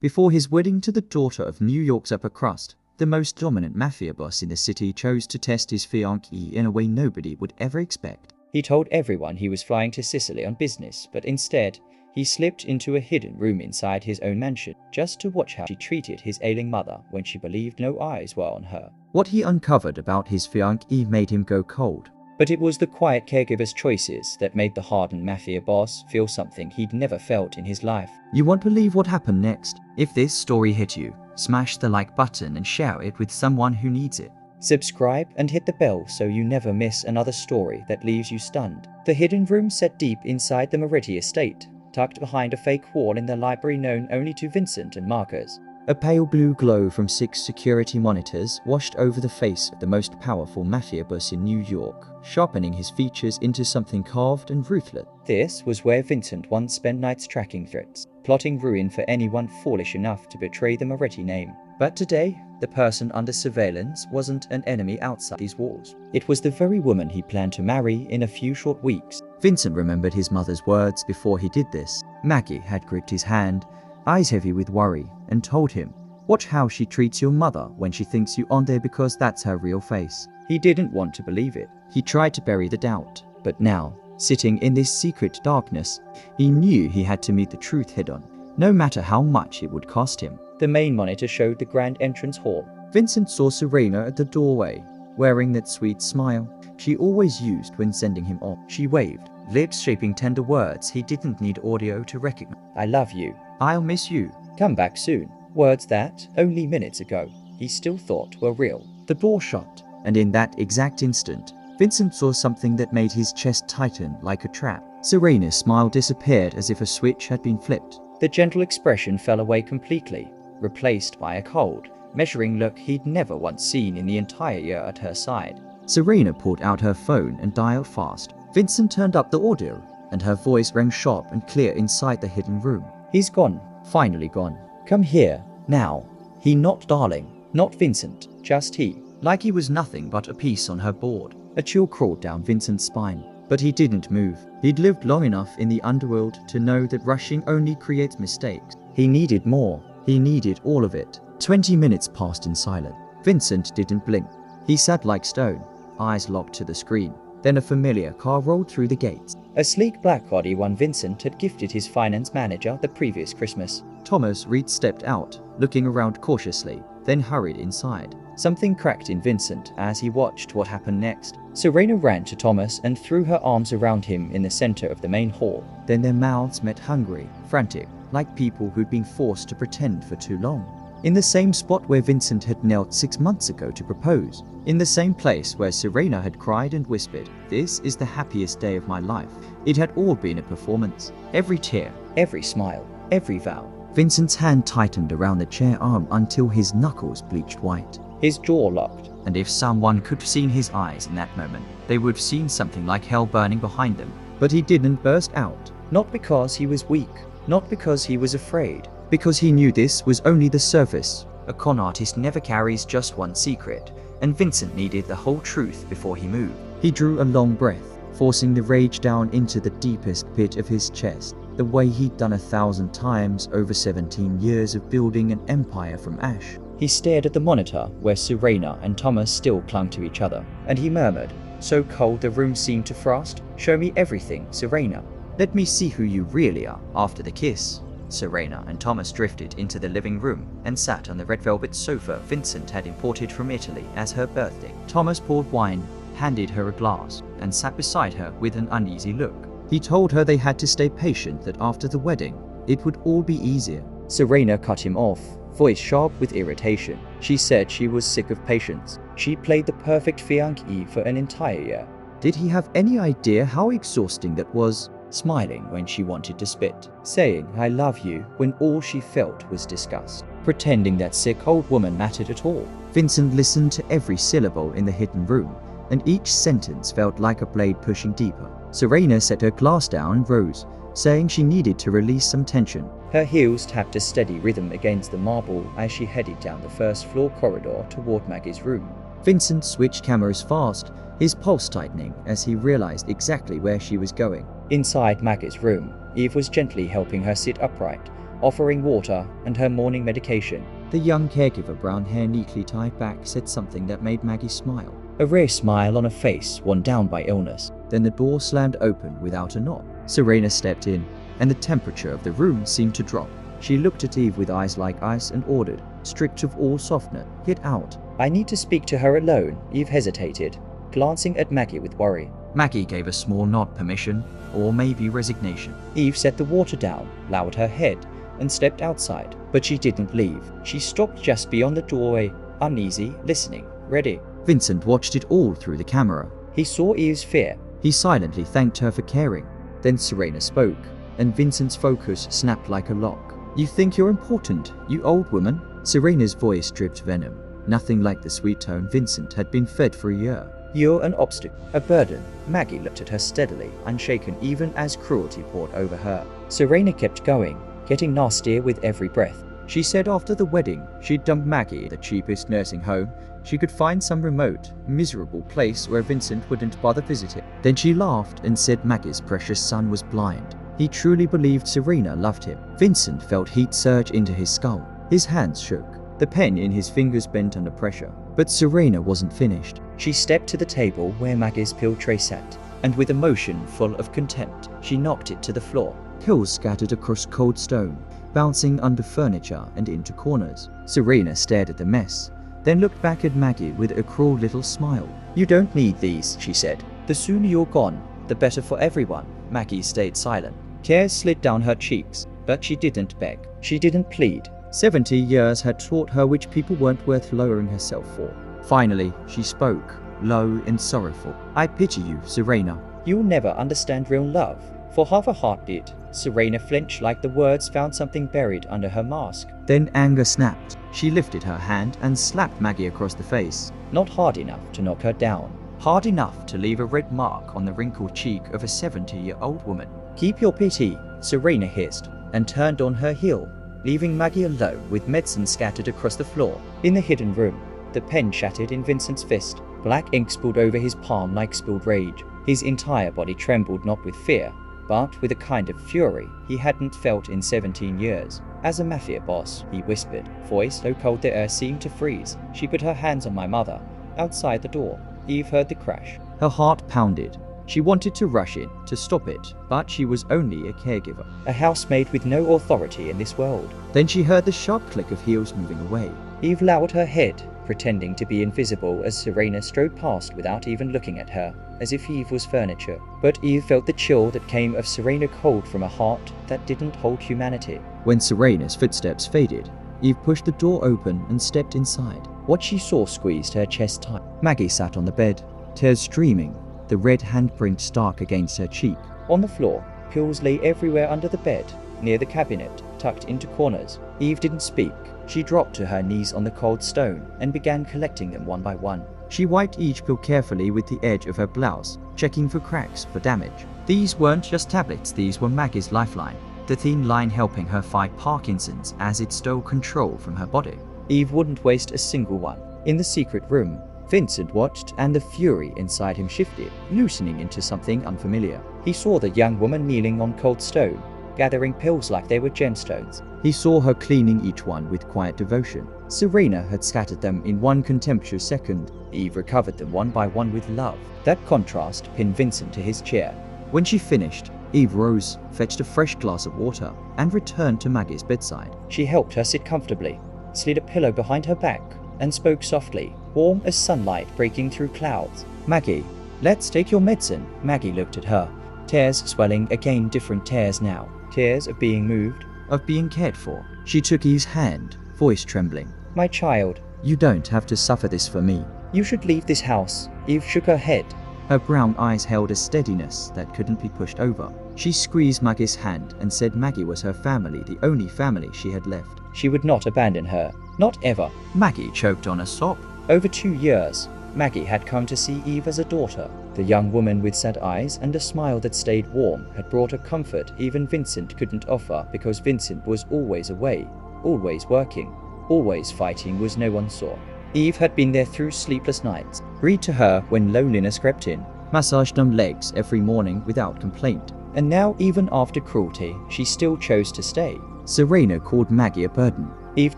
Before his wedding to the daughter of New York's upper crust, the most dominant mafia boss in the city chose to test his fiancée in a way nobody would ever expect. He told everyone he was flying to Sicily on business, but instead, he slipped into a hidden room inside his own mansion, just to watch how she treated his ailing mother when she believed no eyes were on her. What he uncovered about his fiancée made him go cold. But it was the quiet caregiver's choices that made the hardened mafia boss feel something he'd never felt in his life. You won't believe what happened next. If this story hit you, smash the like button and share it with someone who needs it. Subscribe and hit the bell so you never miss another story that leaves you stunned. The hidden room set deep inside the Moretti estate, tucked behind a fake wall in the library known only to Vincent and Marcus. A pale blue glow from 6 security monitors washed over the face of the most powerful mafia boss in New York, sharpening his features into something carved and ruthless. This was where Vincent once spent nights tracking threats, plotting ruin for anyone foolish enough to betray the Moretti name. But today, the person under surveillance wasn't an enemy outside these walls. It was the very woman he planned to marry in a few short weeks. Vincent remembered his mother's words before he did this. Maggie had gripped his hand, eyes heavy with worry, and told him, "Watch how she treats your mother when she thinks you aren't there because that's her real face." He didn't want to believe it. He tried to bury the doubt, but now, sitting in this secret darkness, he knew he had to meet the truth head-on, no matter how much it would cost him. The main monitor showed the grand entrance hall. Vincent saw Serena at the doorway, wearing that sweet smile she always used when sending him off. She waved, lips shaping tender words he didn't need audio to recognize. "I love you. I'll miss you. Come back soon." Words that, only minutes ago, he still thought were real. The door shut, and in that exact instant, Vincent saw something that made his chest tighten like a trap. Serena's smile disappeared as if a switch had been flipped. The gentle expression fell away completely, replaced by a cold, measuring look he'd never once seen in the entire year at her side. Serena pulled out her phone and dialed fast. Vincent turned up the audio, and her voice rang sharp and clear inside the hidden room. "He's gone. Finally gone. Come here. Now." He, not darling. Not Vincent. Just he. Like he was nothing but a piece on her board. A chill crawled down Vincent's spine. But he didn't move. He'd lived long enough in the underworld to know that rushing only creates mistakes. He needed more. He needed all of it. 20 minutes passed in silence. Vincent didn't blink. He sat like stone, eyes locked to the screen. Then a familiar car rolled through the gates. A sleek black body one Vincent had gifted his finance manager the previous Christmas. Thomas Reed stepped out, looking around cautiously, then hurried inside. Something cracked in Vincent as he watched what happened next. Serena ran to Thomas and threw her arms around him in the center of the main hall. Then their mouths met, hungry, frantic, like people who'd been forced to pretend for too long. In the same spot where Vincent had knelt 6 months ago to propose. In the same place where Serena had cried and whispered, "This is the happiest day of my life." It had all been a performance. Every tear, Every smile, every vow. Vincent's hand tightened around the chair arm until his knuckles bleached white. His jaw locked. And if someone could have seen his eyes in that moment, they would have seen something like hell burning behind them. But he didn't burst out. Not because he was weak. Not because he was afraid. Because he knew this was only the surface. A con artist never carries just one secret, and Vincent needed the whole truth before he moved. He drew a long breath, forcing the rage down into the deepest pit of his chest, the way he'd done 1,000 times over 17 years of building an empire from ash. He stared at the monitor where Serena and Thomas still clung to each other, and he murmured, so cold the room seemed to frost, "Show me everything, Serena. Let me see who you really are after the kiss." Serena and Thomas drifted into the living room and sat on the red velvet sofa Vincent had imported from Italy as her birthday. Thomas poured wine, handed her a glass, and sat beside her with an uneasy look. He told her they had to stay patient, that after the wedding, it would all be easier. Serena cut him off, voice sharp with irritation. She said she was sick of patience. She played the perfect fiancée for an entire year. Did he have any idea how exhausting that was? Smiling when she wanted to spit, saying "I love you" when all she felt was disgust, pretending that sick old woman mattered at all. Vincent listened to every syllable in the hidden room, and each sentence felt like a blade pushing deeper. Serena set her glass down and rose, saying she needed to release some tension. Her heels tapped a steady rhythm against the marble as she headed down the first floor corridor toward Maggie's room. Vincent switched cameras fast, his pulse tightening as he realized exactly where she was going. Inside Maggie's room, Eve was gently helping her sit upright, offering water and her morning medication. The young caregiver, brown hair neatly tied back, said something that made Maggie smile. A rare smile on a face worn down by illness. Then the door slammed open without a knock. Serena stepped in, and the temperature of the room seemed to drop. She looked at Eve with eyes like ice and ordered, stripped of all softness, "Get out." I need to speak to her alone. Eve hesitated, glancing at Maggie with worry. Maggie gave a small nod, permission, or maybe resignation. Eve set the water down, lowered her head, and stepped outside. But she didn't leave. She stopped just beyond the doorway, uneasy, listening, ready. Vincent watched it all through the camera. He saw Eve's fear. He silently thanked her for caring. Then Serena spoke, and Vincent's focus snapped like a lock. "You think you're important, you old woman?" Serena's voice dripped venom, nothing like the sweet tone Vincent had been fed for a year. "You're an obstacle, a burden." Maggie looked at her steadily, unshaken even as cruelty poured over her. Serena kept going, getting nastier with every breath. She said after the wedding, she'd dump Maggie at the cheapest nursing home. She could find some remote, miserable place where Vincent wouldn't bother visiting. Then she laughed and said Maggie's precious son was blind. He truly believed Serena loved him. Vincent felt heat surge into his skull. His hands shook. The pen in his fingers bent under pressure. But Serena wasn't finished. She stepped to the table where Maggie's pill tray sat, and with a motion full of contempt, she knocked it to the floor. Pills scattered across cold stone, bouncing under furniture and into corners. Serena stared at the mess, then looked back at Maggie with a cruel little smile. "You don't need these," she said. "The sooner you're gone, the better for everyone." Maggie stayed silent. Tears slid down her cheeks, but she didn't beg. She didn't plead. 70 years had taught her which people weren't worth lowering herself for. Finally, she spoke, low and sorrowful. "I pity you, Serena." "You'll never understand real love." For half a heartbeat, Serena flinched like the words found something buried under her mask. Then anger snapped. She lifted her hand and slapped Maggie across the face. Not hard enough to knock her down. Hard enough to leave a red mark on the wrinkled cheek of a 70-year-old woman. "Keep your pity," Serena hissed, and turned on her heel, leaving Maggie alone with medicine scattered across the floor. In the hidden room, the pen shattered in Vincent's fist. Black ink spilled over his palm like spilled rage. His entire body trembled, not with fear, but with a kind of fury he hadn't felt in 17 years. "As a mafia boss," he whispered, voice so cold the air seemed to freeze. "She put her hands on my mother." Outside the door, Eve heard the crash. Her heart pounded. She wanted to rush in, to stop it, but she was only a caregiver. A housemaid with no authority in this world. Then she heard the sharp click of heels moving away. Eve lowered her head, pretending to be invisible as Serena strode past without even looking at her, as if Eve was furniture. But Eve felt the chill that came of Serena cold from a heart that didn't hold humanity. When Serena's footsteps faded, Eve pushed the door open and stepped inside. What she saw squeezed her chest tight. Maggie sat on the bed, tears streaming, the red handprint stark against her cheek. On the floor, pills lay everywhere under the bed, near the cabinet, tucked into corners. Eve didn't speak. She dropped to her knees on the cold stone and began collecting them one by one. She wiped each pill carefully with the edge of her blouse, checking for cracks, for damage. These weren't just tablets, these were Maggie's lifeline, the thin line helping her fight Parkinson's as it stole control from her body. Eve wouldn't waste a single one. In the secret room, Vincent watched, and the fury inside him shifted, loosening into something unfamiliar. He saw the young woman kneeling on cold stone, gathering pills like they were gemstones. He saw her cleaning each one with quiet devotion. Serena had scattered them in one contemptuous second. Eve recovered them one by one with love. That contrast pinned Vincent to his chair. When she finished, Eve rose, fetched a fresh glass of water, and returned to Maggie's bedside. She helped her sit comfortably, slid a pillow behind her back, and spoke softly, warm as sunlight breaking through clouds. "Maggie, let's take your medicine." Maggie looked at her, tears swelling again, different tears now. Tears of being moved, of being cared for. She took Eve's hand, voice trembling. "My child, you don't have to suffer this for me. You should leave this house." Eve shook her head. Her brown eyes held a steadiness that couldn't be pushed over. She squeezed Maggie's hand and said Maggie was her family, the only family she had left. She would not abandon her. Not ever. Maggie choked on a sob. Over 2 years, Maggie had come to see Eve as a daughter. The young woman with sad eyes and a smile that stayed warm had brought her comfort even Vincent couldn't offer, because Vincent was always away, always working, always fighting was no one saw. Eve had been there through sleepless nights, read to her when loneliness crept in, massaged numb legs every morning without complaint. And now, even after cruelty, she still chose to stay. Serena called Maggie a burden. Eve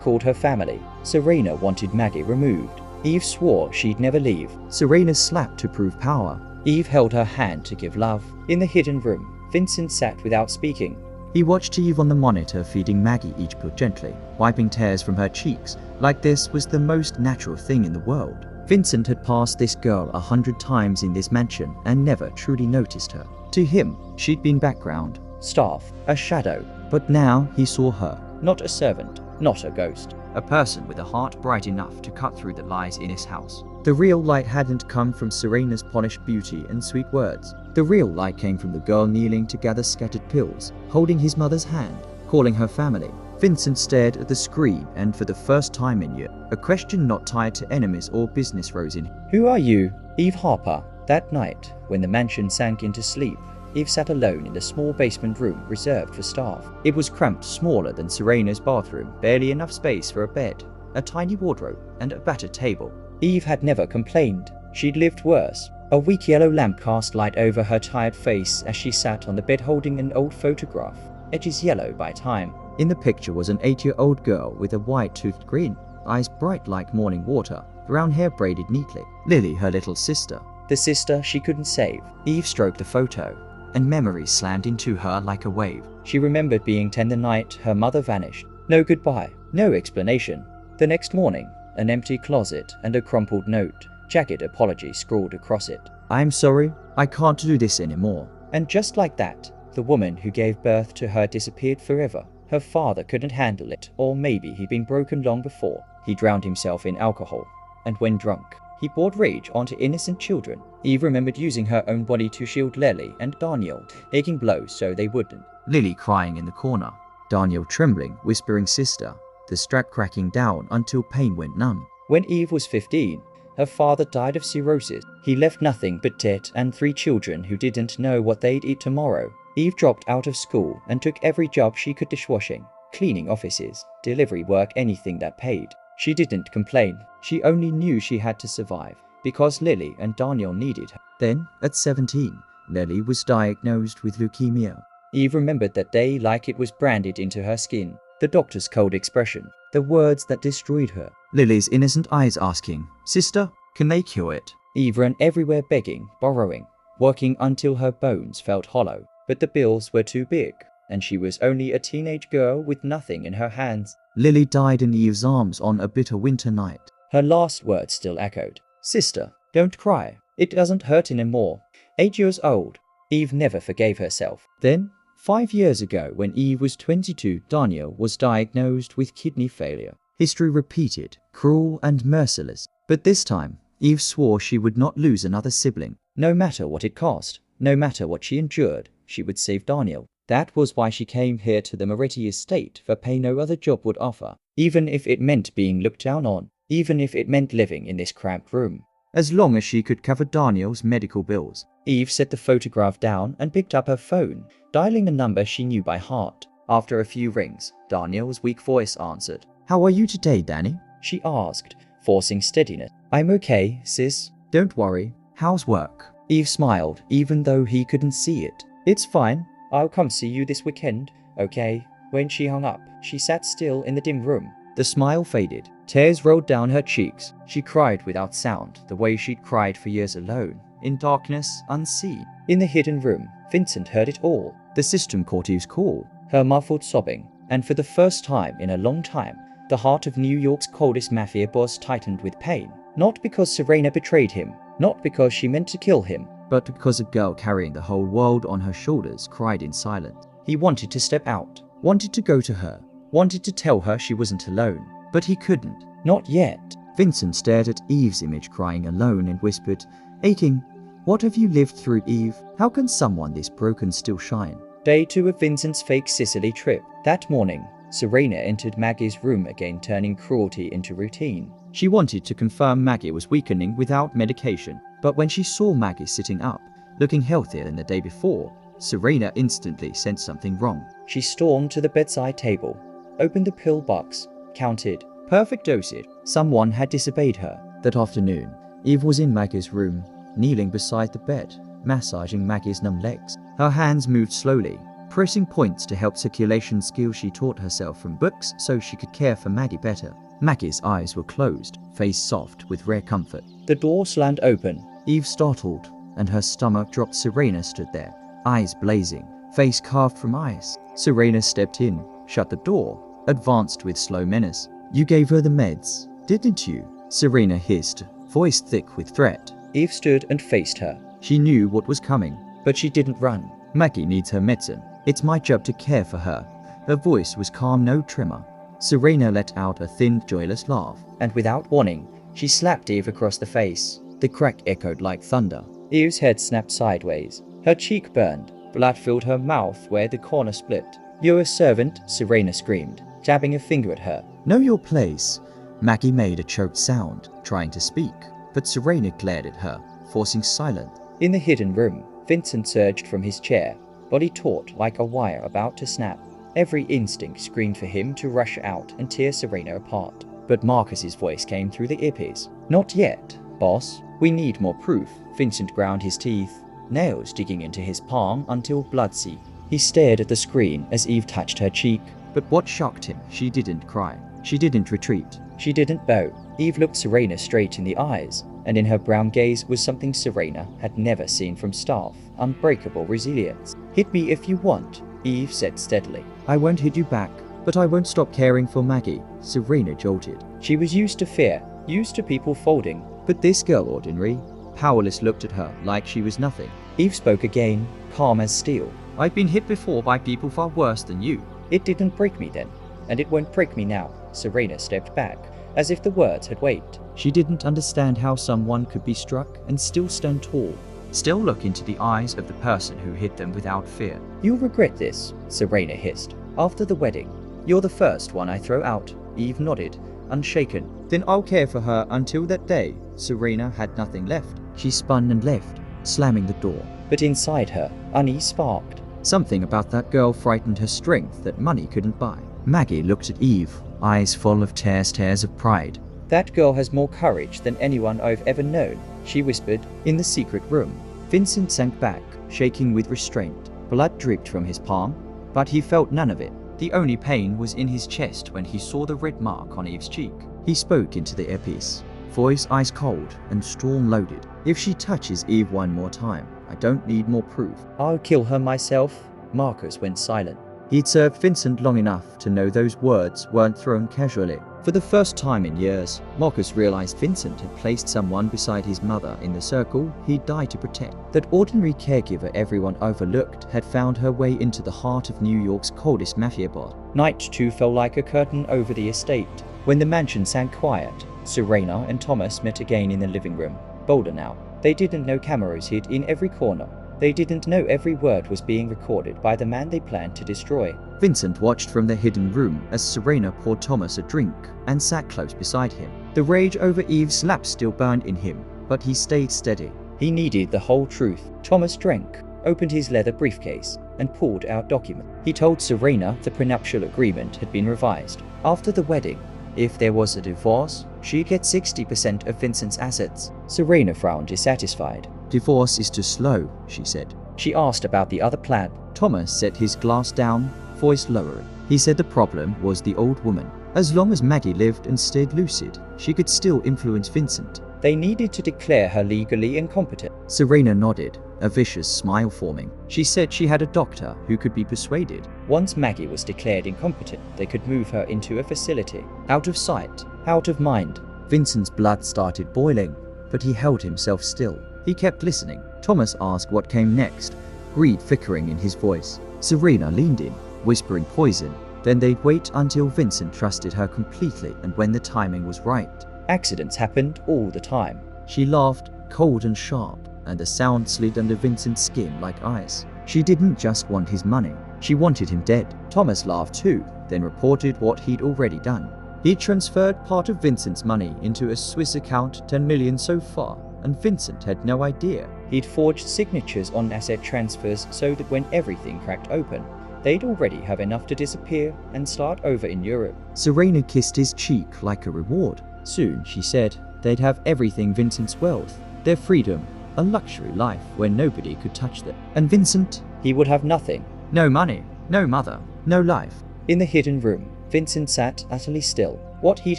called her family. Serena wanted Maggie removed. Eve swore she'd never leave. Serena slapped to prove power. Eve held her hand to give love. In the hidden room, Vincent sat without speaking. He watched Eve on the monitor feeding Maggie each pill gently, wiping tears from her cheeks, like this was the most natural thing in the world. Vincent had passed this girl 100 times in this mansion and never truly noticed her. To him, she'd been background, Staff, a shadow, but now he saw her. not a servant, not a ghost. A person with a heart bright enough to cut through the lies in his house. The real light hadn't come from Serena's polished beauty and sweet words. The real light came from the girl kneeling to gather scattered pills, holding his mother's hand, calling her family. Vincent stared at the screen, and for the first time in years, a question not tied to enemies or business rose in. Who are you? Eve Harper. That night, when the mansion sank into sleep, Eve sat alone in the small basement room reserved for staff. It was cramped, smaller than Serena's bathroom, barely enough space for a bed, a tiny wardrobe, and a battered table. Eve had never complained. She'd lived worse. A weak yellow lamp cast light over her tired face as she sat on the bed holding an old photograph, edges yellow by time. In the picture was an 8-year-old girl with a white-toothed grin, eyes bright like morning water, brown hair braided neatly. Lily, her little sister. The sister she couldn't save. Eve stroked the photo, and memories slammed into her like a wave. She remembered being 10 the night her mother vanished. No goodbye, no explanation. The next morning, an empty closet and a crumpled note, jagged apology scrawled across it. I'm sorry, I can't do this anymore. And just like that, the woman who gave birth to her disappeared forever. Her father couldn't handle it, or maybe he'd been broken long before. He drowned himself in alcohol, and when drunk, he poured rage onto innocent children. Eve remembered using her own body to shield Lily and Daniel, taking blows so they wouldn't. Lily crying in the corner, Daniel trembling, whispering sister, the strap cracking down until pain went numb. When Eve was 15, her father died of cirrhosis. He left nothing but debt and 3 children who didn't know what they'd eat tomorrow. Eve dropped out of school and took every job she could: dishwashing, cleaning offices, delivery work, anything that paid. She didn't complain. She only knew she had to survive, because Lily and Daniel needed her. Then, at 17, Lily was diagnosed with leukemia. Eve remembered that day like it was branded into her skin. The doctor's cold expression, The words that destroyed her. Lily's innocent eyes asking, Sister, can they cure it? Eve ran everywhere begging, borrowing, working until her bones felt hollow. But the bills were too big, and she was only a teenage girl with nothing in her hands. Lily died in Eve's arms on a bitter winter night. Her last words still echoed. Sister, don't cry. It doesn't hurt anymore. 8 years old. Eve never forgave herself. Then, 5 years ago, when Eve was 22, Daniel was diagnosed with kidney failure. History repeated, cruel and merciless. But this time, Eve swore she would not lose another sibling. No matter what it cost, no matter what she endured, she would save Daniel. That was why she came here to the Moretti estate for pay no other job would offer, even if it meant being looked down on, even if it meant living in this cramped room. As long as she could cover Daniel's medical bills. Eve set the photograph down and picked up her phone, dialing the number she knew by heart. After a few rings, Daniel's weak voice answered. How are you today, Danny? She asked, forcing steadiness. I'm okay, sis. Don't worry. How's work? Eve smiled, even though he couldn't see it. It's fine. I'll come see you this weekend, okay? When she hung up, she sat still in the dim room. The smile faded. Tears rolled down her cheeks. She cried without sound, the way she'd cried for years alone, in darkness, unseen. In the hidden room, Vincent heard it all. The system caught Eve's call. Her muffled sobbing, and for the first time in a long time, the heart of New York's coldest mafia boss tightened with pain. Not because Serena betrayed him, not because she meant to kill him, but because a girl carrying the whole world on her shoulders cried in silence. He wanted to step out, wanted to go to her, wanted to tell her she wasn't alone. But he couldn't. Not yet. Vincent stared at Eve's image crying alone and whispered, aching, What have you lived through, Eve? How can someone this broken still shine? Day 2 of Vincent's fake Sicily trip. That morning, Serena entered Maggie's room again, turning cruelty into routine. She wanted to confirm Maggie was weakening without medication. But when she saw Maggie sitting up, looking healthier than the day before, Serena instantly sensed something wrong. She stormed to the bedside table, opened the pill box, counted. Perfect dosage. Someone had disobeyed her. That afternoon, Eve was in Maggie's room, kneeling beside the bed, massaging Maggie's numb legs. Her hands moved slowly, pressing points to help circulation skills she taught herself from books so she could care for Maggie better. Maggie's eyes were closed, face soft with rare comfort. The door slammed open. Eve startled, and her stomach dropped. Serena stood there, eyes blazing, face carved from ice. Serena stepped in, shut the door, advanced with slow menace. "You gave her the meds, didn't you?" Serena hissed, voice thick with threat. Eve stood and faced her. She knew what was coming, but she didn't run. "Maggie needs her medicine. It's my job to care for her." Her voice was calm, no tremor. Serena let out a thin, joyless laugh, And without warning, she slapped Eve across the face. the crack echoed like thunder. Eve's head snapped sideways. Her cheek burned. Blood filled her mouth where the corner split. "You're a servant," Serena screamed, jabbing a finger at her. "Know your place." Maggie made a choked sound, trying to speak, but Serena glared at her, forcing silence. In the hidden room, Vincent surged from his chair, body taut like a wire about to snap. Every instinct screamed for him to rush out and tear Serena apart. But Marcus's voice came through the earpiece. "Not yet, boss. We need more proof." Vincent ground his teeth, nails digging into his palm until blood seeped. He stared at the screen as Eve touched her cheek. But what shocked him, she didn't cry. She didn't retreat. She didn't bow. Eve looked Serena straight in the eyes, and in her brown gaze was something Serena had never seen from staff: unbreakable resilience. "Hit me if you want," Eve said steadily. "I won't hit you back, but I won't stop caring for Maggie," Serena jolted. She was used to fear, used to people folding. But this girl, ordinary, powerless, looked at her like she was nothing. Eve spoke again, calm as steel. "I've been hit before by people far worse than you." "It didn't break me then, and it won't break me now." Serena stepped back, as if the words had weight. She didn't understand how someone could be struck and still stand tall, still look into the eyes of the person who hit them without fear. "You'll regret this," Serena hissed. "After the wedding, you're the first one I throw out." Eve nodded, unshaken. "Then I'll care for her until that day." Serena had nothing left. She spun and left, slamming the door. But inside her, unease sparked. Something about that girl frightened her strength that money couldn't buy. Maggie looked at Eve, eyes full of tears of pride. "That girl has more courage than anyone I've ever known," she whispered. In the secret room, Vincent sank back, shaking with restraint. Blood dripped from his palm, but he felt none of it. The only pain was in his chest when he saw the red mark on Eve's cheek. He spoke into the earpiece, voice ice cold and storm-loaded. "If she touches Eve one more time, I don't need more proof." "I'll kill her myself." Marcus went silent. He'd served Vincent long enough to know those words weren't thrown casually. For the first time in years, Marcus realized Vincent had placed someone beside his mother in the circle he'd died to protect. That ordinary caregiver everyone overlooked had found her way into the heart of New York's coldest mafia boss. Night 2 fell like a curtain over the estate. When the mansion sank quiet, Serena and Thomas met again in the living room. Bolder now. They didn't know cameras hid in every corner. They didn't know every word was being recorded by the man they planned to destroy. Vincent watched from the hidden room as Serena poured Thomas a drink and sat close beside him. The rage over Eve's slap still burned in him, but he stayed steady. He needed the whole truth. Thomas drank, opened his leather briefcase, and pulled out documents. He told Serena the prenuptial agreement had been revised. After the wedding, if there was a divorce, she'd get 60% of Vincent's assets. Serena frowned, dissatisfied. "Divorce is too slow," she said. She asked about the other plan. Thomas set his glass down, voice lowering. He said the problem was the old woman. As long as Maggie lived and stayed lucid, she could still influence Vincent. They needed to declare her legally incompetent. Serena nodded, a vicious smile forming. She said she had a doctor who could be persuaded. Once Maggie was declared incompetent, they could move her into a facility. Out of sight, out of mind. Vincent's blood started boiling, but he held himself still. He kept listening. Thomas asked what came next, greed flickering in his voice. Serena leaned in, whispering poison. Then they'd wait until Vincent trusted her completely and when the timing was right. Accidents happened all the time. She laughed, cold and sharp, and the sound slid under Vincent's skin like ice. She didn't just want his money, she wanted him dead. Thomas laughed too, then reported what he'd already done. He'd transferred part of Vincent's money into a Swiss account, 10 million so far, and Vincent had no idea. He'd forged signatures on asset transfers so that when everything cracked open, they'd already have enough to disappear and start over in Europe. Serena kissed his cheek like a reward. Soon, she said, they'd have everything Vincent's wealth, their freedom, a luxury life where nobody could touch them. And Vincent? He would have nothing. No money, no mother, no life. In the hidden room, Vincent sat utterly still. What he'd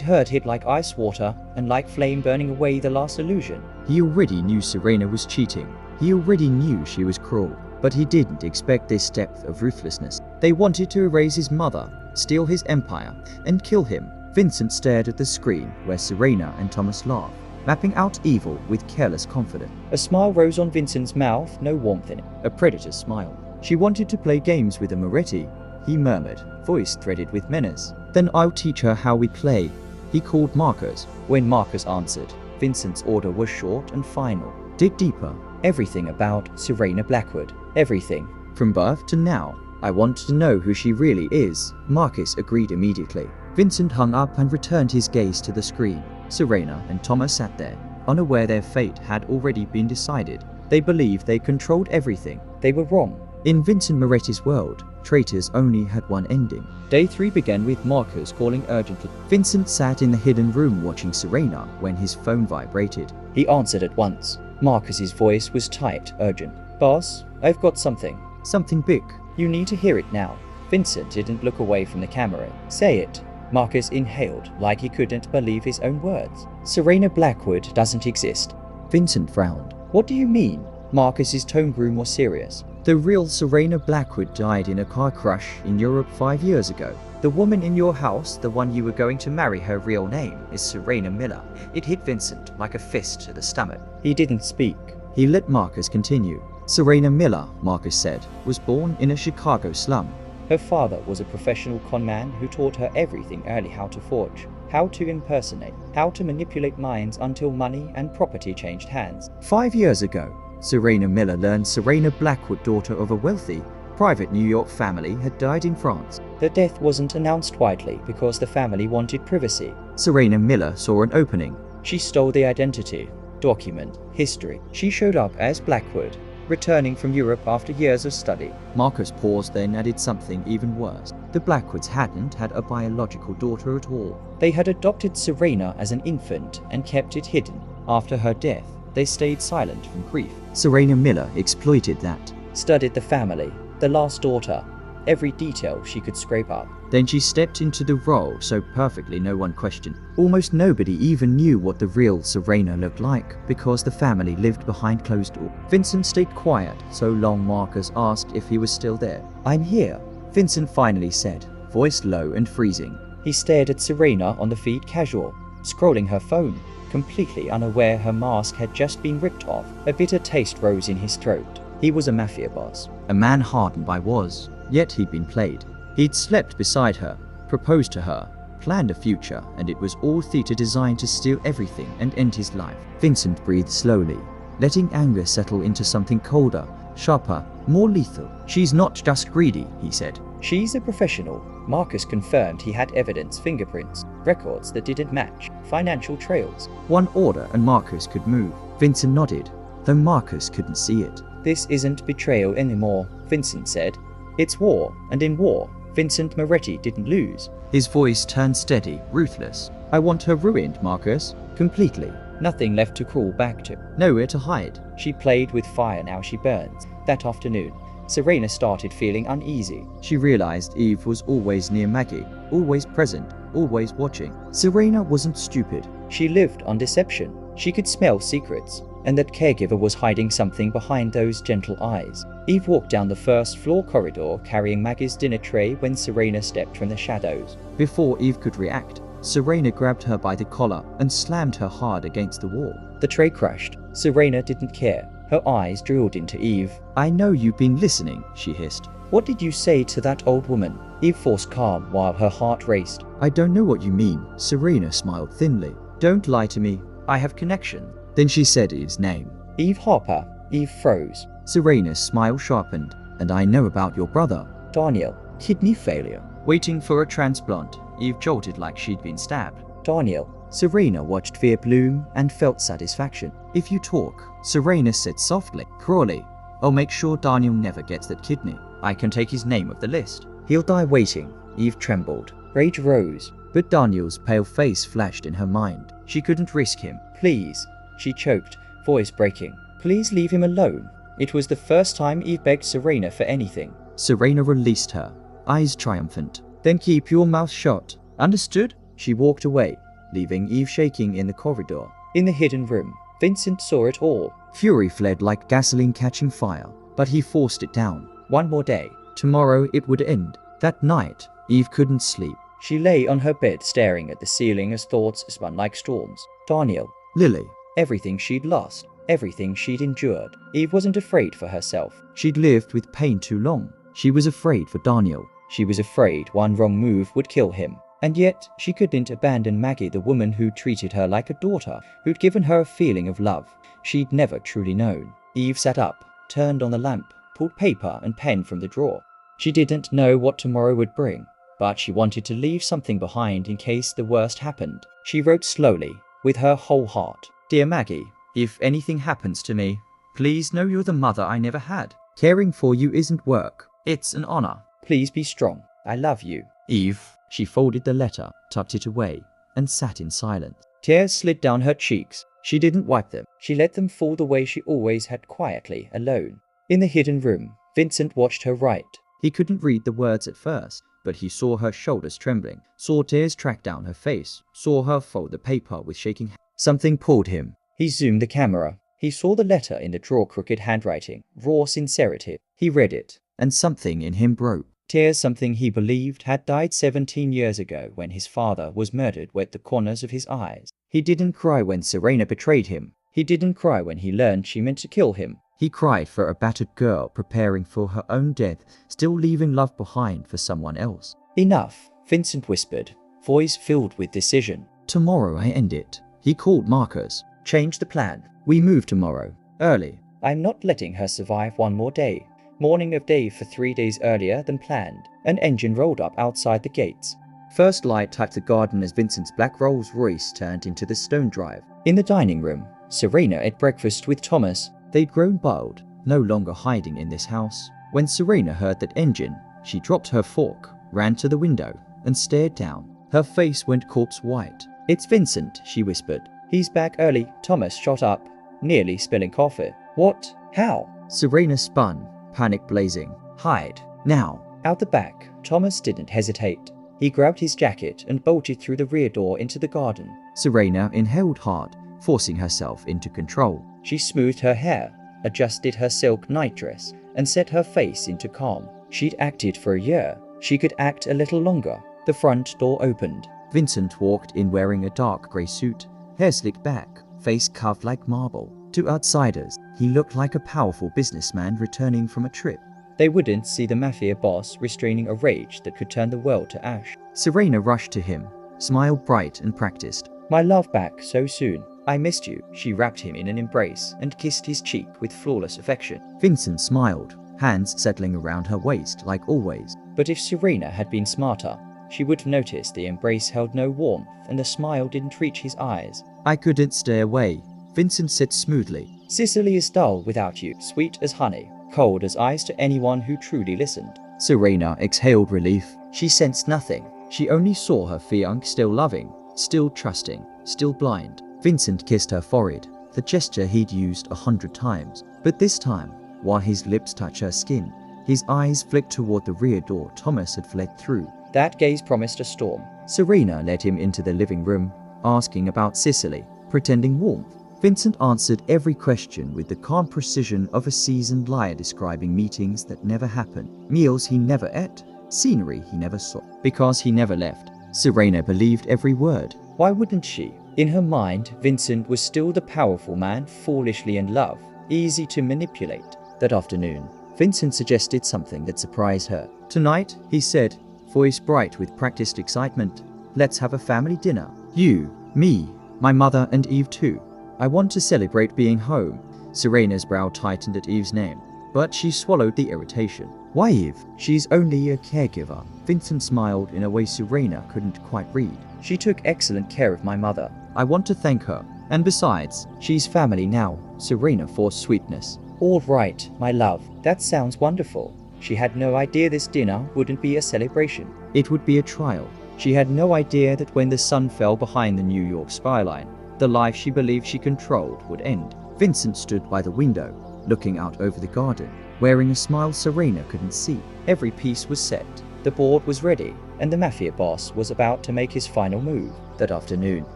heard hit like ice water and like flame burning away the last illusion. He already knew Serena was cheating. He already knew she was cruel. But he didn't expect this depth of ruthlessness. They wanted to erase his mother, steal his empire, and kill him. Vincent stared at the screen where Serena and Thomas laughed, mapping out evil with careless confidence. A smile rose on Vincent's mouth, no warmth in it. A predator's smile. She wanted to play games with a Moretti, he murmured, voice threaded with menace. Then I'll teach her how we play. He called Marcus. When Marcus answered, Vincent's order was short and final. Dig deeper. Everything about Serena Blackwood. Everything. From birth to now. I want to know who she really is. Marcus agreed immediately. Vincent hung up and returned his gaze to the screen. Serena and Thomas sat there, unaware their fate had already been decided. They believed they controlled everything. They were wrong. In Vincent Moretti's world, traitors only had one ending. Day 3 began with Marcus calling urgently. Vincent sat in the hidden room watching Serena when his phone vibrated. He answered at once. Marcus's voice was tight, urgent. Boss, I've got something. Something big. You need to hear it now. Vincent didn't look away from the camera. Say it. Marcus inhaled like he couldn't believe his own words. Serena Blackwood doesn't exist. Vincent frowned. What do you mean? Marcus's tone grew more serious. The real Serena Blackwood died in a car crash in Europe 5 years ago. The woman in your house, the one you were going to marry, her real name is Serena Miller. It hit Vincent like a fist to the stomach. He didn't speak. He let Marcus continue. Serena Miller, Marcus said, was born in a Chicago slum. Her father was a professional conman who taught her everything early: how to forge, how to impersonate, how to manipulate minds until money and property changed hands. 5 years ago, Serena Miller learned Serena Blackwood, daughter of a wealthy, private New York family, had died in France. The death wasn't announced widely because the family wanted privacy. Serena Miller saw an opening. She stole the identity, document, history. She showed up as Blackwood, returning from Europe after years of study. Marcus paused, then added something even worse. The Blackwoods hadn't had a biological daughter at all. They had adopted Serena as an infant and kept it hidden. After her death, they stayed silent from grief. Serena Miller exploited that. Studied the family, the last daughter, every detail she could scrape up. Then she stepped into the role so perfectly no one questioned. Almost nobody even knew what the real Serena looked like because the family lived behind closed doors. Vincent stayed quiet so long Marcus asked if he was still there. I'm here, Vincent finally said, voice low and freezing. He stared at Serena on the feed casual, scrolling her phone, completely unaware her mask had just been ripped off. A bitter taste rose in his throat. He was a mafia boss. A man hardened by wars, yet he'd been played. He'd slept beside her, proposed to her, planned a future, and it was all theater designed to steal everything and end his life. Vincent breathed slowly, letting anger settle into something colder, sharper, more lethal. She's not just greedy, he said. She's a professional. Marcus confirmed he had evidence, fingerprints, records that didn't match, financial trails. One order and Marcus could move. Vincent nodded, though Marcus couldn't see it. This isn't betrayal anymore, Vincent said. It's war, and in war, Vincent Moretti didn't lose. His voice turned steady, ruthless. I want her ruined, Marcus. Completely. Nothing left to crawl back to. Nowhere to hide. She played with fire, now she burns. That afternoon, Serena started feeling uneasy. She realized Eve was always near Maggie, always present, always watching. Serena wasn't stupid. She lived on deception. She could smell secrets, and that caregiver was hiding something behind those gentle eyes. Eve walked down the first floor corridor carrying Maggie's dinner tray when Serena stepped from the shadows. Before Eve could react, Serena grabbed her by the collar and slammed her hard against the wall. The tray crashed. Serena didn't care. Her eyes drilled into Eve. I know you've been listening, she hissed. What did you say to that old woman? Eve forced calm while her heart raced. I don't know what you mean, Serena smiled thinly. Don't lie to me. I have connection. Then she said Eve's name. Eve Harper. Eve froze. Serena's smile sharpened. And I know about your brother. Daniel. Kidney failure. Waiting for a transplant. Eve jolted like she'd been stabbed. Daniel. Serena watched fear bloom and felt satisfaction. If you talk, Serena said softly. Cruelly. I'll make sure Daniel never gets that kidney. I can take his name off the list. He'll die waiting. Eve trembled. Rage rose. But Daniel's pale face flashed in her mind. She couldn't risk him. Please. She choked, voice breaking. Please leave him alone. It was the first time Eve begged Serena for anything. Serena released her, eyes triumphant. Then keep your mouth shut. Understood? She walked away, leaving Eve shaking in the corridor. In the hidden room, Vincent saw it all. Fury fled like gasoline catching fire, but he forced it down. One more day. Tomorrow it would end. That night, Eve couldn't sleep. She lay on her bed staring at the ceiling as thoughts spun like storms. Daniel. Lily. Everything she'd lost. Everything she'd endured. Eve wasn't afraid for herself. She'd lived with pain too long. She was afraid for Daniel. She was afraid one wrong move would kill him. And yet, she couldn't abandon Maggie, the woman who treated her like a daughter, who'd given her a feeling of love she'd never truly known. Eve sat up, turned on the lamp, pulled paper and pen from the drawer. She didn't know what tomorrow would bring, but she wanted to leave something behind in case the worst happened. She wrote slowly, with her whole heart. Dear Maggie, if anything happens to me, please know you're the mother I never had. Caring for you isn't work. It's an honor. Please be strong. I love you. Eve. She folded the letter, tucked it away, and sat in silence. Tears slid down her cheeks. She didn't wipe them. She let them fall the way she always had, quietly, alone. In the hidden room, Vincent watched her write. He couldn't read the words at first, but he saw her shoulders trembling, saw tears track down her face, saw her fold the paper with shaking hands. Something pulled him. He zoomed the camera. He saw the letter in the drawer, crooked handwriting, raw sincerity. He read it, and something in him broke. Tears, something he believed had died 17 years ago when his father was murdered, wet the corners of his eyes. He didn't cry when Serena betrayed him. He didn't cry when he learned she meant to kill him. He cried for a battered girl preparing for her own death, still leaving love behind for someone else. Enough, Vincent whispered, voice filled with decision. Tomorrow I end it. He called Marcus. Change the plan. We move tomorrow, early. I'm not letting her survive one more day. Morning of day for 3 days earlier than planned. An engine rolled up outside the gates. First light touched the garden as Vincent's black Rolls Royce turned into the stone drive. In the dining room, Serena ate breakfast with Thomas. They'd grown bold, no longer hiding in this house. When Serena heard that engine, she dropped her fork, ran to the window, and stared down. Her face went corpse white. It's Vincent, she whispered. He's back early. Thomas shot up, nearly spilling coffee. What? How? Serena spun, panic blazing. Hide. Now. Out the back, Thomas didn't hesitate. He grabbed his jacket and bolted through the rear door into the garden. Serena inhaled hard, forcing herself into control. She smoothed her hair, adjusted her silk nightdress, and set her face into calm. She'd acted for a year. She could act a little longer. The front door opened. Vincent walked in wearing a dark grey suit, hair slicked back, face carved like marble. To outsiders, he looked like a powerful businessman returning from a trip. They wouldn't see the mafia boss restraining a rage that could turn the world to ash. Serena rushed to him, smiled bright and practiced. My love, back so soon. I missed you. She wrapped him in an embrace and kissed his cheek with flawless affection. Vincent smiled, hands settling around her waist like always. But if Serena had been smarter, she would have noticed the embrace held no warmth and the smile didn't reach his eyes. I couldn't stay away, Vincent said smoothly. Sicily is dull without you, sweet as honey, cold as ice to anyone who truly listened. Serena exhaled relief. She sensed nothing. She only saw her fiancé still loving, still trusting, still blind. Vincent kissed her forehead, the gesture he'd used 100 times. But this time, while his lips touched her skin, his eyes flicked toward the rear door Thomas had fled through. That gaze promised a storm. Serena led him into the living room, asking about Sicily, pretending warmth. Vincent answered every question with the calm precision of a seasoned liar describing meetings that never happened, meals he never ate, scenery he never saw. Because he never left, Serena believed every word. Why wouldn't she? In her mind, Vincent was still the powerful man, foolishly in love, easy to manipulate. That afternoon, Vincent suggested something that surprised her. Tonight, he said, voice bright with practiced excitement, let's have a family dinner. You, me, my mother and Eve too. I want to celebrate being home. Serena's brow tightened at Eve's name, but she swallowed the irritation. Why Eve? She's only a caregiver. Vincent smiled in a way Serena couldn't quite read. She took excellent care of my mother. I want to thank her. And besides, she's family now. Serena forced sweetness. All right, my love. That sounds wonderful. She had no idea this dinner wouldn't be a celebration. It would be a trial. She had no idea that when the sun fell behind the New York skyline, the life she believed she controlled would end. Vincent stood by the window, looking out over the garden. wearing a smile Serena couldn't see. Every piece was set. The board was ready, and the mafia boss was about to make his final move. That afternoon,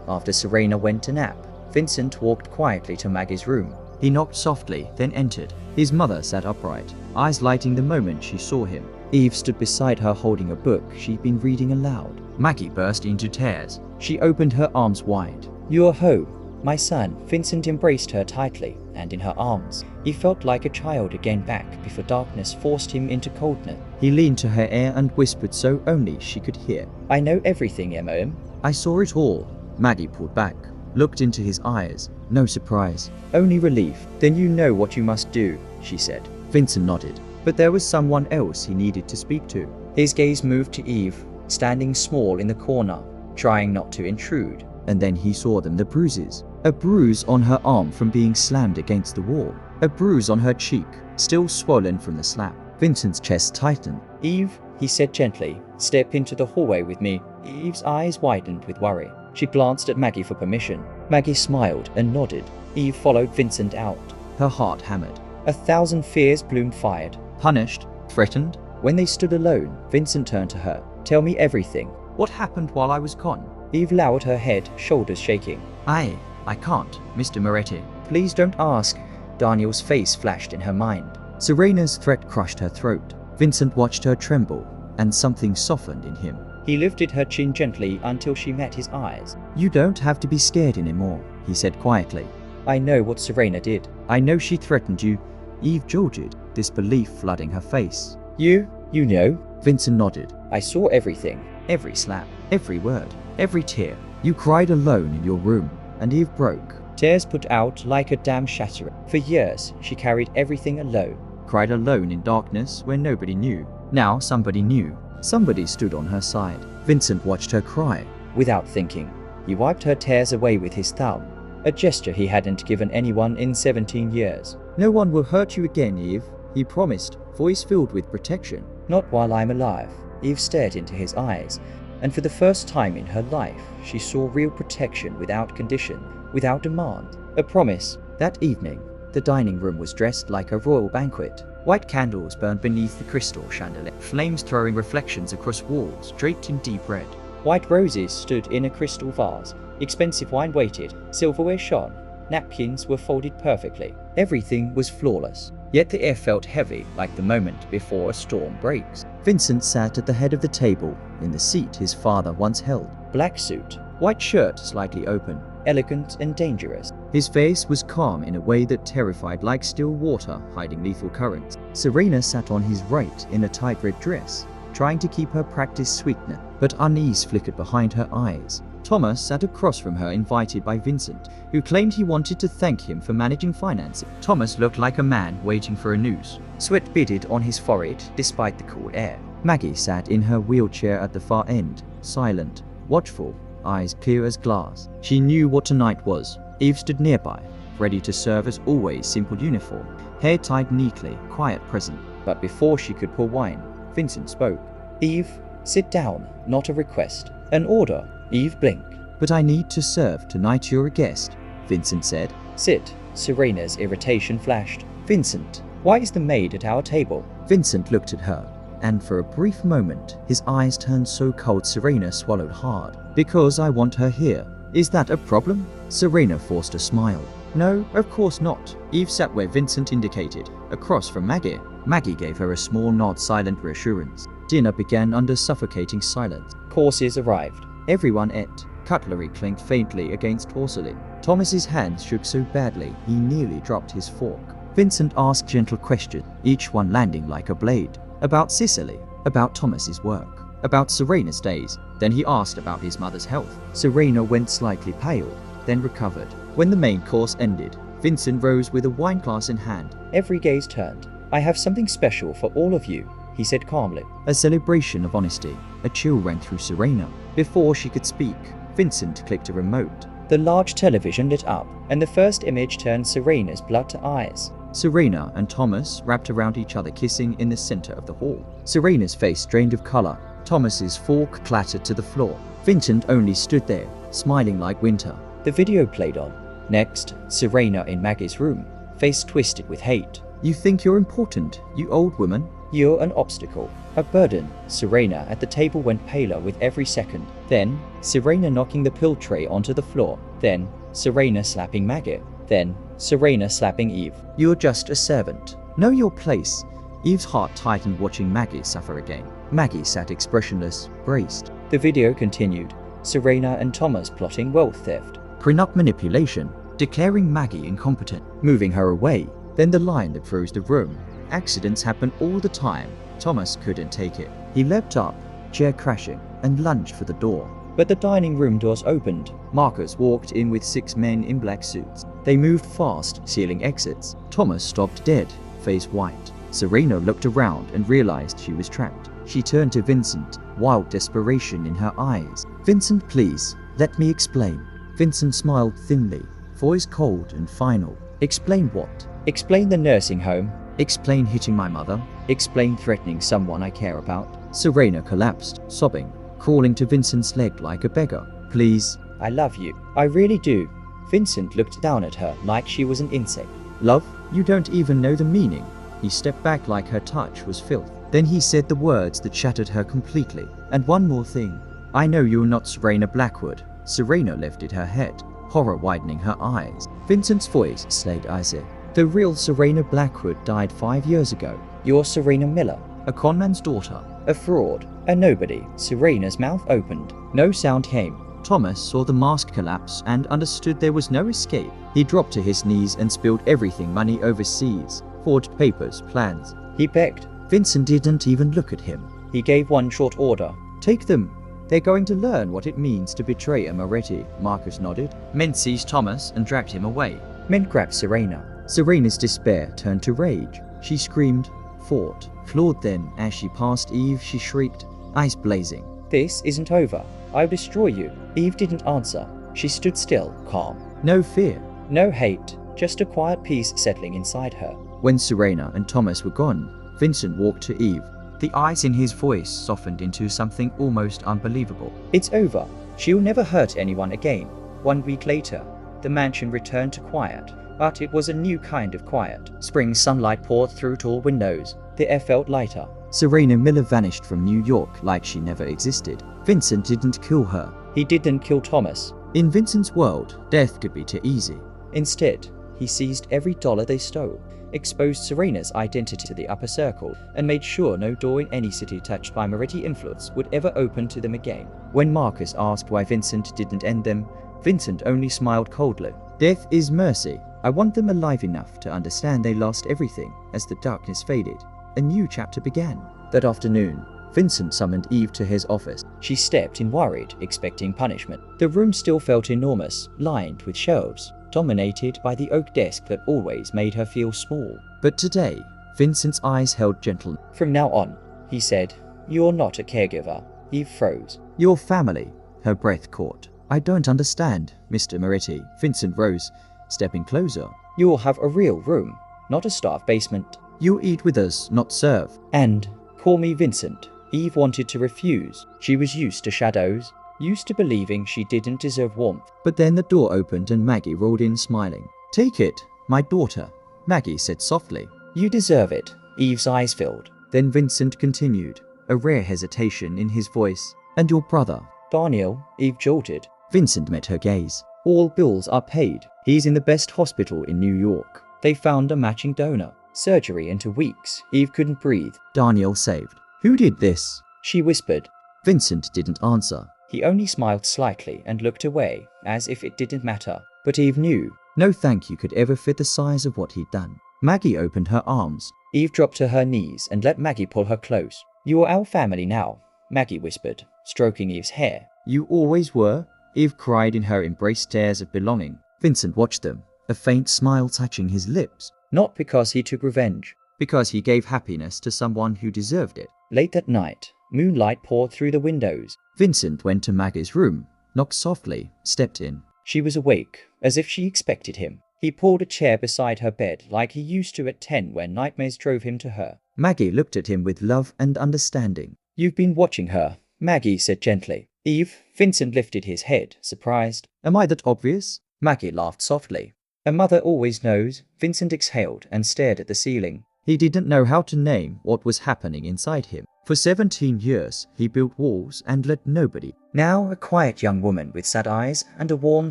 after Serena went to nap, Vincent walked quietly to Maggie's room. He knocked softly, then entered. His mother sat upright, eyes lighting the moment she saw him. Eve stood beside her holding a book she'd been reading aloud. Maggie burst into tears. She opened her arms wide. "You're home, my son." Vincent embraced her tightly, and in her arms, he felt like a child again, back before darkness forced him into coldness. He leaned to her ear and whispered so only she could hear, "I know everything, Emma." "I saw it all." Maggie pulled back, looked into his eyes. No surprise, only relief. "Then you know what you must do," she said. Vincent nodded, but there was someone else he needed to speak to. His gaze moved to Eve, standing small in the corner, trying not to intrude. And then he saw them, the bruises. A bruise on her arm from being slammed against the wall. A bruise on her cheek, still swollen from the slap. Vincent's chest tightened. "Eve," he said gently, "step into the hallway with me." Eve's eyes widened with worry. She glanced at Maggie for permission. Maggie smiled and nodded. Eve followed Vincent out. Her heart hammered. 1,000 fears bloomed fired. Punished, threatened. When they stood alone, Vincent turned to her. "Tell me everything. What happened while I was gone?" Eve lowered her head, shoulders shaking. I can't, Mr. Moretti." "Please don't ask." Daniel's face flashed in her mind. Serena's threat crushed her throat. Vincent watched her tremble, and something softened in him. He lifted her chin gently until she met his eyes. "You don't have to be scared anymore," he said quietly. "I know what Serena did. I know she threatened you." Eve jolted, disbelief flooding her face. You know?" Vincent nodded. "I saw everything. Every slap, every word, every tear. You cried alone in your room." And Eve broke. Tears put out like a dam shattering. For years, she carried everything alone. Cried alone in darkness where nobody knew. Now somebody knew. Somebody stood on her side. Vincent watched her cry. Without thinking, he wiped her tears away with his thumb. A gesture he hadn't given anyone in 17 years. "No one will hurt you again, Eve," he promised, voice filled with protection. "Not while I'm alive." Eve stared into his eyes, and for the first time in her life, she saw real protection without condition, without demand. A promise. That evening, the dining room was dressed like a royal banquet. White candles burned beneath the crystal chandelier, flames throwing reflections across walls draped in deep red. White roses stood in a crystal vase, expensive wine waited, silverware shone, napkins were folded perfectly. Everything was flawless. Yet the air felt heavy, like the moment before a storm breaks. Vincent sat at the head of the table, in the seat his father once held. Black suit, white shirt slightly open, elegant and dangerous. His face was calm in a way that terrified, like still water hiding lethal currents. Serena sat on his right in a tight red dress, trying to keep her practiced sweetness, but unease flickered behind her eyes. Thomas sat across from her, invited by Vincent, who claimed he wanted to thank him for managing finances. Thomas looked like a man waiting for a noose. Sweat beaded on his forehead despite the cool air. Maggie sat in her wheelchair at the far end, silent, watchful, eyes clear as glass. She knew what tonight was. Eve stood nearby, ready to serve as always, simple uniform, hair tied neatly, quiet present. But before she could pour wine, Vincent spoke. "Eve, sit down, not a request. An order." Eve blinked. "But I need to serve. Tonight you're a guest," Vincent said. "Sit." Serena's irritation flashed. "Vincent, why is the maid at our table?" Vincent looked at her, and for a brief moment, his eyes turned so cold Serena swallowed hard. "Because I want her here. Is that a problem?" Serena forced a smile. "No, of course not." Eve sat where Vincent indicated, across from Maggie. Maggie gave her a small nod, silent reassurance. Dinner began under suffocating silence. Courses arrived. Everyone ate. Cutlery clinked faintly against porcelain. Thomas's hands shook so badly he nearly dropped his fork. Vincent asked gentle questions, each one landing like a blade. About Cicely, about Thomas's work, about Serena's days. Then he asked about his mother's health. Serena went slightly pale, then recovered. When the main course ended, Vincent rose with a wine glass in hand. Every gaze turned. "I have something special for all of you," he said calmly. A celebration of honesty. A chill ran through Serena. Before she could speak, Vincent clicked a remote. The large television lit up, and the first image turned Serena's blood to eyes. Serena and Thomas wrapped around each other, kissing in the center of the hall. Serena's face drained of color. Thomas's fork clattered to the floor. Vincent only stood there, smiling like winter. The video played on. Next, Serena in Maggie's room, face twisted with hate. You think you're important, you old woman? You're an obstacle, a burden. Serena at the table went paler with every second. Then, Serena knocking the pill tray onto the floor. Then, Serena slapping Maggie. Then, Serena slapping Eve. You're just a servant. Know your place. Eve's heart tightened watching Maggie suffer again. Maggie sat expressionless, braced. The video continued. Serena and Thomas plotting wealth theft. Prenup manipulation, declaring Maggie incompetent, moving her away. Then the line that froze the room. Accidents happen all the time. Thomas couldn't take it. He leapt up, chair crashing, and lunged for the door. But the dining room doors opened. Marcus walked in with 6 men in black suits. They moved fast, sealing exits. Thomas stopped dead, face white. Serena looked around and realized she was trapped. She turned to Vincent, wild desperation in her eyes. Vincent, please, let me explain. Vincent smiled thinly, voice cold and final. Explain what? Explain the nursing home. Explain hitting my mother. Explain threatening someone I care about. Serena collapsed, sobbing, crawling to Vincent's leg like a beggar. Please. I love you. I really do. Vincent looked down at her like she was an insect. Love? You don't even know the meaning. He stepped back like her touch was filth. Then he said the words that shattered her completely. And one more thing. I know you're not Serena Blackwood. Serena lifted her head, horror widening her eyes. Vincent's voice slayed Isaac. The real Serena Blackwood died 5 years ago. You're Serena Miller. A conman's daughter. A fraud. A nobody. Serena's mouth opened. No sound came. Thomas saw the mask collapse and understood there was no escape. He dropped to his knees and spilled everything money overseas. Forged papers, plans. He begged. Vincent didn't even look at him. He gave one short order. Take them. They're going to learn what it means to betray a Moretti. Marcus nodded. Men seized Thomas and dragged him away. Men grabbed Serena. Serena's despair turned to rage. She screamed, fought, clawed. Then, as she passed Eve, she shrieked, eyes blazing. This isn't over. I'll destroy you. Eve didn't answer. She stood still, calm. No fear. No hate. Just a quiet peace settling inside her. When Serena and Thomas were gone, Vincent walked to Eve. The eyes in his voice softened into something almost unbelievable. It's over. She'll never hurt anyone again. 1 week later, the mansion returned to quiet. But it was a new kind of quiet. Spring sunlight poured through tall windows. The air felt lighter. Serena Miller vanished from New York like she never existed. Vincent didn't kill her. He didn't kill Thomas. In Vincent's world, death could be too easy. Instead, he seized every dollar they stole, exposed Serena's identity to the upper circle, and made sure no door in any city touched by Moretti influence would ever open to them again. When Marcus asked why Vincent didn't end them, Vincent only smiled coldly. Death is mercy. I want them alive enough to understand they lost everything. As the darkness faded, a new chapter began. That afternoon, Vincent summoned Eve to his office. She stepped in worried, expecting punishment. The room still felt enormous, lined with shelves, dominated by the oak desk that always made her feel small. But today, Vincent's eyes held gentle. From now on, he said, you're not a caregiver. Eve froze. Your family. Her breath caught. I don't understand, Mr. Moretti. Vincent rose, stepping closer. You'll have a real room, not a staff basement. You'll eat with us, not serve. And call me Vincent. Eve wanted to refuse. She was used to shadows, used to believing she didn't deserve warmth. But then the door opened and Maggie rolled in smiling. Take it, my daughter, Maggie said softly. You deserve it. Eve's eyes filled. Then Vincent continued, a rare hesitation in his voice. And your brother? Daniel, Eve jolted. Vincent met her gaze. All bills are paid. He's in the best hospital in New York. They found a matching donor. Surgery into weeks. Eve couldn't breathe. Daniel saved. Who did this? She whispered. Vincent didn't answer. He only smiled slightly and looked away, as if it didn't matter. But Eve knew. No thank you could ever fit the size of what he'd done. Maggie opened her arms. Eve dropped to her knees and let Maggie pull her close. You're our family now, Maggie whispered, stroking Eve's hair. You always were? Eve cried in her embraced stares of belonging. Vincent watched them, a faint smile touching his lips. Not because he took revenge. Because he gave happiness to someone who deserved it. Late that night, moonlight poured through the windows. Vincent went to Maggie's room, knocked softly, stepped in. She was awake, as if she expected him. He pulled a chair beside her bed like he used to at 10 when nightmares drove him to her. Maggie looked at him with love and understanding. You've been watching her, Maggie said gently. Eve, Vincent lifted his head, surprised. Am I that obvious? Maggie laughed softly. A mother always knows. Vincent exhaled and stared at the ceiling. He didn't know how to name what was happening inside him. For 17 years, he built walls and let nobody. Now a quiet young woman with sad eyes and a warm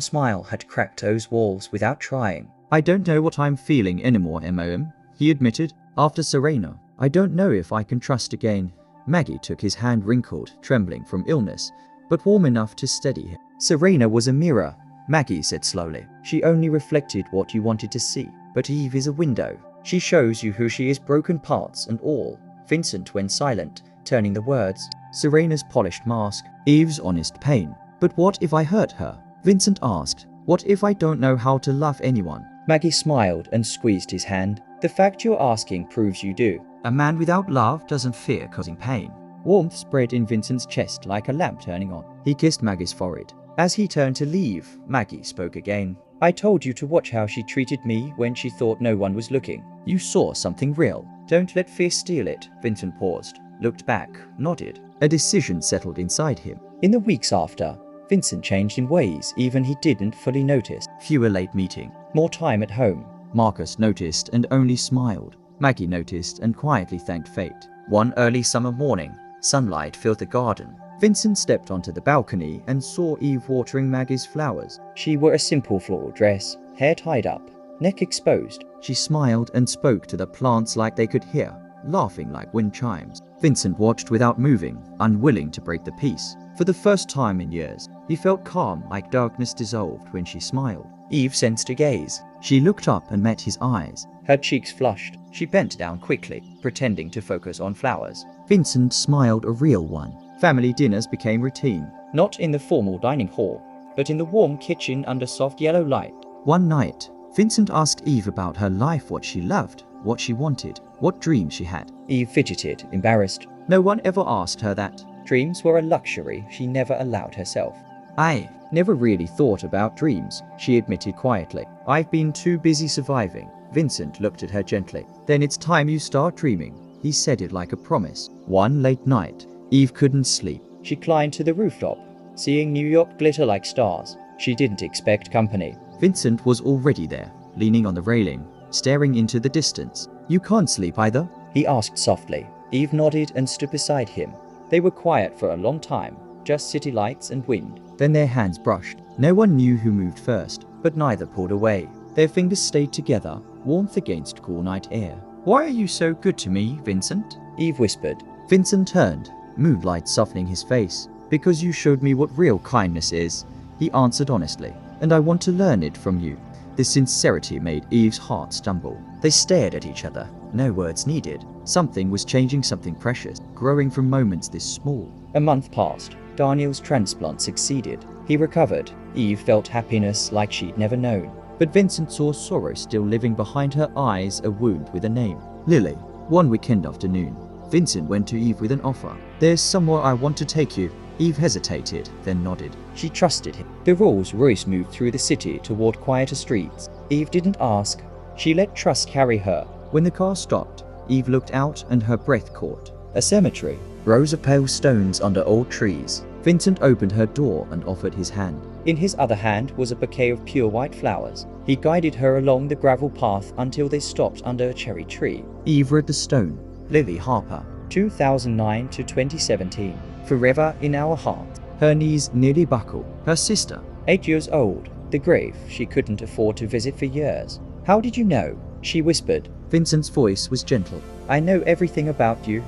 smile had cracked those walls without trying. I don't know what I'm feeling anymore, MOM, he admitted. After Serena, I don't know if I can trust again. Maggie took his hand, wrinkled, trembling from illness, but warm enough to steady him. Serena was a mirror, Maggie said slowly. She only reflected what you wanted to see. But Eve is a window. She shows you who she is, broken parts and all. Vincent went silent, turning the words. Serena's polished mask, Eve's honest pain. But what if I hurt her? Vincent asked. What if I don't know how to love anyone? Maggie smiled and squeezed his hand. The fact you're asking proves you do. A man without love doesn't fear causing pain. Warmth spread in Vincent's chest like a lamp turning on. He kissed Maggie's forehead. As he turned to leave, Maggie spoke again. I told you to watch how she treated me when she thought no one was looking. You saw something real. Don't let fear steal it. Vincent paused, looked back, nodded. A decision settled inside him. In the weeks after, Vincent changed in ways even he didn't fully notice. Fewer late meetings. More time at home. Marcus noticed and only smiled. Maggie noticed and quietly thanked fate. One early summer morning, sunlight filled the garden. Vincent stepped onto the balcony and saw Eve watering Maggie's flowers. She wore a simple floral dress, hair tied up, neck exposed. She smiled and spoke to the plants like they could hear, laughing like wind chimes. Vincent watched without moving, unwilling to break the peace. For the first time in years, he felt calm, like darkness dissolved when she smiled. Eve sensed a gaze. She looked up and met his eyes. Her cheeks flushed. She bent down quickly, pretending to focus on flowers. Vincent smiled, a real one. Family dinners became routine. Not in the formal dining hall, but in the warm kitchen under soft yellow light. One night, Vincent asked Eve about her life, what she loved, what she wanted, what dreams she had. Eve fidgeted, embarrassed. No one ever asked her that. Dreams were a luxury she never allowed herself. I never really thought about dreams, she admitted quietly. I've been too busy surviving. Vincent looked at her gently. Then it's time you start dreaming. He said it like a promise. One late night, Eve couldn't sleep. She climbed to the rooftop, seeing New York glitter like stars. She didn't expect company. Vincent was already there, leaning on the railing, staring into the distance. You can't sleep either? He asked softly. Eve nodded and stood beside him. They were quiet for a long time, just city lights and wind. Then their hands brushed. No one knew who moved first, but neither pulled away. Their fingers stayed together, warmth against cool night air. Why are you so good to me, Vincent? Eve whispered. Vincent turned, moonlight softening his face. Because you showed me what real kindness is, he answered honestly, and I want to learn it from you. The sincerity made Eve's heart stumble. They stared at each other, no words needed. Something was changing, something precious, growing from moments this small. A month passed. Daniel's transplant succeeded. He recovered. Eve felt happiness like she'd never known. But Vincent saw sorrow still living behind her eyes, a wound with a name. Lily. One weekend afternoon, Vincent went to Eve with an offer. There's somewhere I want to take you. Eve hesitated, then nodded. She trusted him. The Rolls-Royce moved through the city toward quieter streets. Eve didn't ask. She let trust carry her. When the car stopped, Eve looked out and her breath caught. A cemetery. Rows of pale stones under old trees. Vincent opened her door and offered his hand. In his other hand was a bouquet of pure white flowers. He guided her along the gravel path until they stopped under a cherry tree. Eve read the stone. Lily Harper. 2009 to 2017. Forever in our heart. Her knees nearly buckled. Her sister. 8 years old. The grave she couldn't afford to visit for years. How did you know? She whispered. Vincent's voice was gentle. I know everything about you,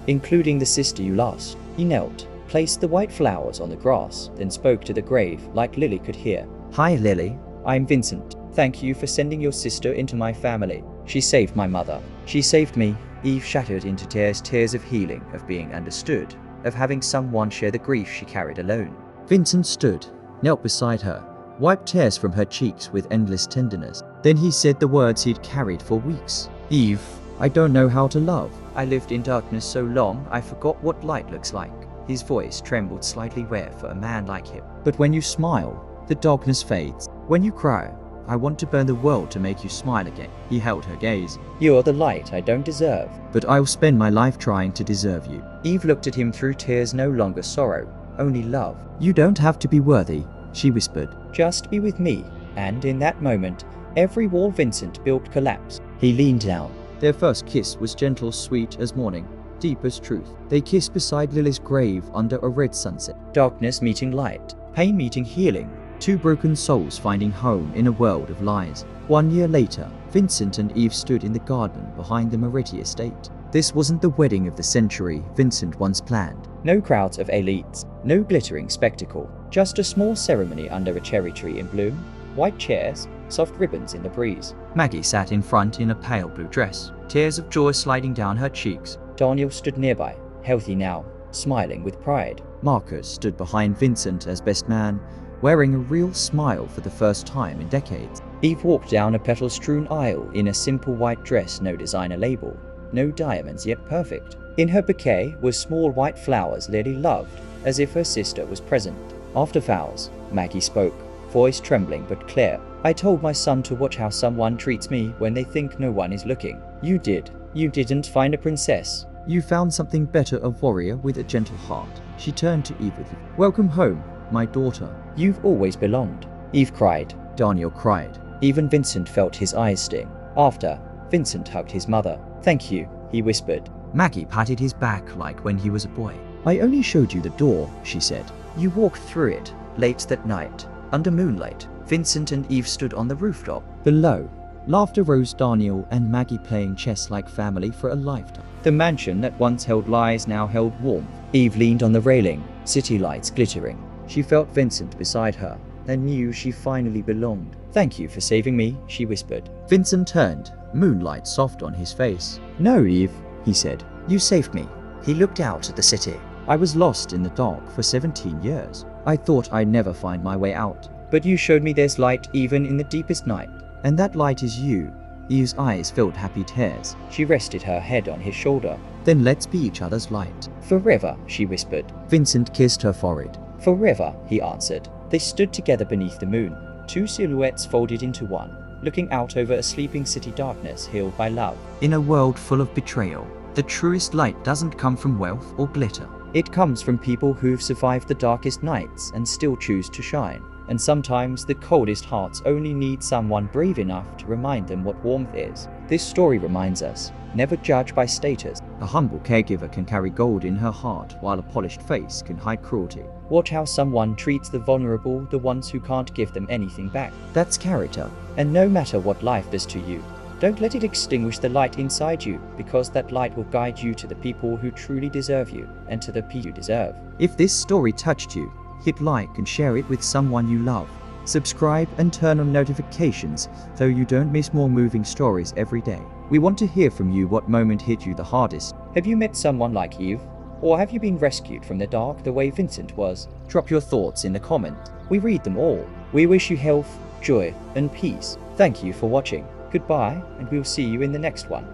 including the sister you lost. He knelt, placed the white flowers on the grass, then spoke to the grave like Lily could hear. Hi, Lily. I'm Vincent. Thank you for sending your sister into my family. She saved my mother. She saved me. Eve shattered into tears of healing, of being understood, of having someone share the grief she carried alone. Vincent stood, knelt beside her, wiped tears from her cheeks with endless tenderness. Then he said the words he'd carried for weeks. Eve, I don't know how to love. I lived in darkness so long I forgot what light looks like. His voice trembled slightly rare for a man like him. But when you smile, the darkness fades. When you cry, I want to burn the world to make you smile again. He held her gaze. You're the light I don't deserve. But I'll spend my life trying to deserve you. Eve looked at him through tears, no longer sorrow, only love. You don't have to be worthy, she whispered. Just be with me. And in that moment, Every wall Vincent built collapsed. He leaned down. Their first kiss was gentle, sweet as morning, deep as truth. They kissed beside Lily's grave under a red sunset. Darkness meeting light, pain meeting healing. Two broken souls finding home in a world of lies. 1 year later, Vincent and Eve stood in the garden behind the Moretti estate. This wasn't the wedding of the century Vincent once planned. No crowds of elites, no glittering spectacle, just a small ceremony under a cherry tree in bloom, white chairs, soft ribbons in the breeze. Maggie sat in front in a pale blue dress, tears of joy sliding down her cheeks. Daniel stood nearby, healthy now, smiling with pride. Marcus stood behind Vincent as best man, wearing a real smile for the first time in decades. Eve walked down a petal-strewn aisle in a simple white dress, no designer label, no diamonds yet perfect. In her bouquet were small white flowers Lily loved, as if her sister was present. After vows, Maggie spoke, voice trembling but clear. I told my son to watch how someone treats me when they think no one is looking. You did. You didn't find a princess. You found something better, a warrior with a gentle heart. She turned to Eve with, welcome home, my daughter. You've always belonged. Eve cried. Daniel cried. Even Vincent felt his eyes sting. After, Vincent hugged his mother. Thank you, he whispered. Maggie patted his back like when he was a boy. I only showed you the door, she said. You walked through it, late that night. Under moonlight, Vincent and Eve stood on the rooftop. Below, laughter rose. Daniel and Maggie playing chess like family for a lifetime. The mansion that once held lies now held warmth. Eve leaned on the railing, city lights glittering. She felt Vincent beside her and knew she finally belonged. Thank you for saving me, she whispered. Vincent turned, moonlight soft on his face. No, Eve, he said. You saved me. He looked out at the city. I was lost in the dark for 17 years. I thought I'd never find my way out. But you showed me there's light even in the deepest night. And that light is you. Eve's eyes filled happy tears. She rested her head on his shoulder. Then let's be each other's light. Forever, she whispered. Vincent kissed her forehead. Forever, he answered. They stood together beneath the moon, two silhouettes folded into one, looking out over a sleeping city, darkness healed by love. In a world full of betrayal, the truest light doesn't come from wealth or glitter. It comes from people who've survived the darkest nights and still choose to shine. And sometimes the coldest hearts only need someone brave enough to remind them what warmth is. This story reminds us, never judge by status. A humble caregiver can carry gold in her heart, while a polished face can hide cruelty. Watch how someone treats the vulnerable, the ones who can't give them anything back. That's character. And no matter what life does to you, don't let it extinguish the light inside you, because that light will guide you to the people who truly deserve you, and to the people you deserve. If this story touched you, hit like and share it with someone you love. Subscribe and turn on notifications so you don't miss more moving stories every day. We want to hear from you. What moment hit you the hardest? Have you met someone like Eve? Or have you been rescued from the dark the way Vincent was? Drop your thoughts in the comments. We read them all. We wish you health, joy, and peace. Thank you for watching. Goodbye, and we'll see you in the next one.